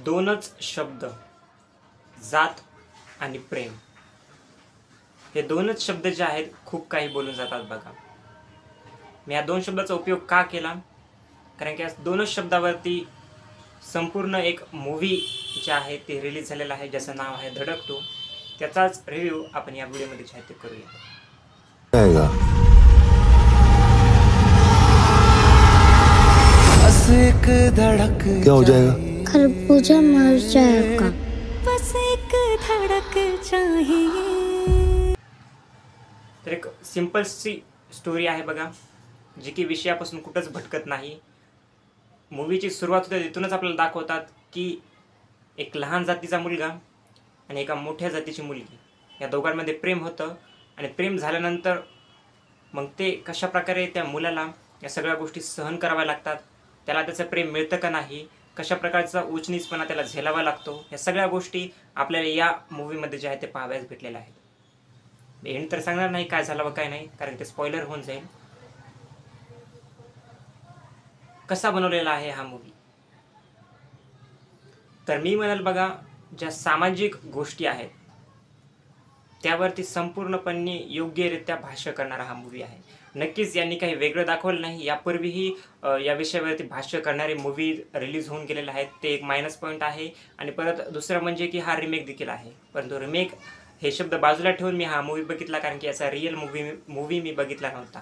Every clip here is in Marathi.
दोनच शब्द, जात आणि प्रेम, हे दोनच शब्द जे आहेत खूप काही बोलून जातात बघा. मी या दोन शब्दाचा उपयोग का केला, कारण की या दोनच शब्दावरती संपूर्ण एक मूवी जे आहे ते रिलीज झालेला आहे, ज्याचं नाव आहे धडक 2. त्याचाच रिव्ह्यू आपण या व्हिडिओमध्ये जे आहे ते करूया. एक धड़क क्या हो जाएगा, खरबूजा मर जाएगा, बस एक धड़क चाहिए. तर एक सिंपल सी स्टोरी आहे बघा, जी की विषयापासून कुठंच भटकत नाही. मूवीची सुरुवात होते तिथूनच आपल्याला दाखवतात की एक लहान जातीचा मुलगा आणि एका मोठ्या जातीची मुलगी या दोघांमध्ये प्रेम होतं. आणि प्रेम झाल्यानंतर मग ते कशा प्रकारे त्या मुलाला या सगळ्या गोष्टी सहन कराव्या लागतात, त्याला त्याचं प्रेम मिळतं का नाही, कशा प्रकारचा उचनीचपणा त्याला झेलावा लागतो, या सगळ्या गोष्टी आपल्याला या मूवीमध्ये जे आहे ते पाहाव्यास भेटलेल्या आहेत. एंड तर सांगणार नाही काय झालं व काय नाही, कारण ते स्पॉइलर होऊन जाईल. कसा बनवलेला आहे हा मूवी, तर मी म्हणाल बघा, ज्या सामाजिक गोष्टी आहेत त्यावरती संपूर्णपणे योग्यरित्या भाष्य करणारा हा मूवी आहे. नक्कीच यांनी काही वेगळं दाखवलं नाही. यापूर्वीही या विषयावरती भाष्य करणारे मूवी रिलीज होऊन गेलेले आहेत, ते एक मायनस पॉईंट आहे. आणि परत दुसरं म्हणजे की हा रिमेक देखील आहे, परंतु रिमेक हे शब्द बाजूला ठेवून मी हा मूवी बघितला, कारण की याचा रिअल मूवी मी बघितला नव्हता.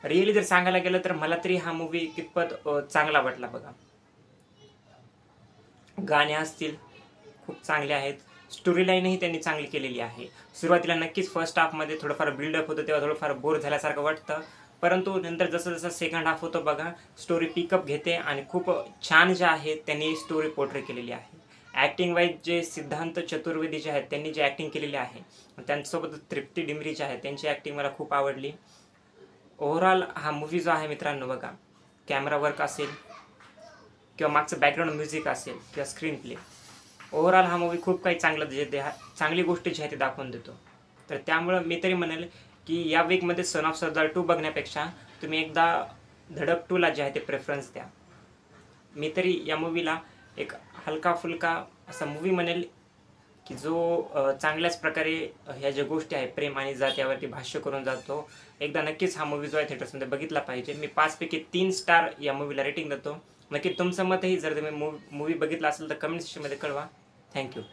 रिअली जर सांगायला गेलं तर मला तरी हा मूवी कितपत चांगला वाटला बघा. गाणे असतील खूप चांगले आहेत, स्टोरी लाईनही त्यांनी चांगली केलेली आहे. सुरुवातीला नक्कीच फर्स्ट हाफमध्ये थोडंफार बिल्डअप होतं, तेव्हा थोडंफार बोर झाल्यासारखं वाटतं, परंतु नंतर जसं जसं सेकंड हाफ होतं बघा, स्टोरी पिकअप घेते आणि खूप छान जे आहे त्यांनी स्टोरी पोर्ट्रे केलेली आहे. ॲक्टिंग वाईज जे सिद्धांत चतुर्वेदी जे आहेत त्यांनी जे ॲक्टिंग केलेली आहे, त्यांच्यासोबत तृप्ती डिमरी जे आहे त्यांची ॲक्टिंग मला खूप आवडली. ओव्हरऑल हा मूवी जो आहे मित्रांनो बघा, कॅमेरा वर्क असेल किंवा मागचं बॅकग्राऊंड म्युझिक असेल किंवा स्क्रीन प्ले, ओव्हरऑल हा मूवी खूप काही चांगली गोष्टी जी आहे ते दाखवून देतो. तर त्यामुळं मी तरी म्हणेल की या वीकमध्ये सन ऑफ सरदार 2 बघण्यापेक्षा तुम्ही एकदा धडक 2ला जे आहे ते प्रेफरन्स द्या. मी तरी या मूवीला एक हलका फुलका असा मूवी म्हणेल की जो चांगल्याच प्रकारे ह्या ज्या गोष्टी आहेत प्रेम आणि जात यावरती भाष्य करून जातो. एकदा नक्कीच हा मूवी जो आहे थिएटर्समध्ये बघितला पाहिजे. मी 5 पैकी 3 स्टार या मूवीला रेटिंग देतो. नक्की तुमचं मतही जर तुम्ही मूवी बघितला असेल तर कमेंट सेक्शनमध्ये कळवा. थँक्यू.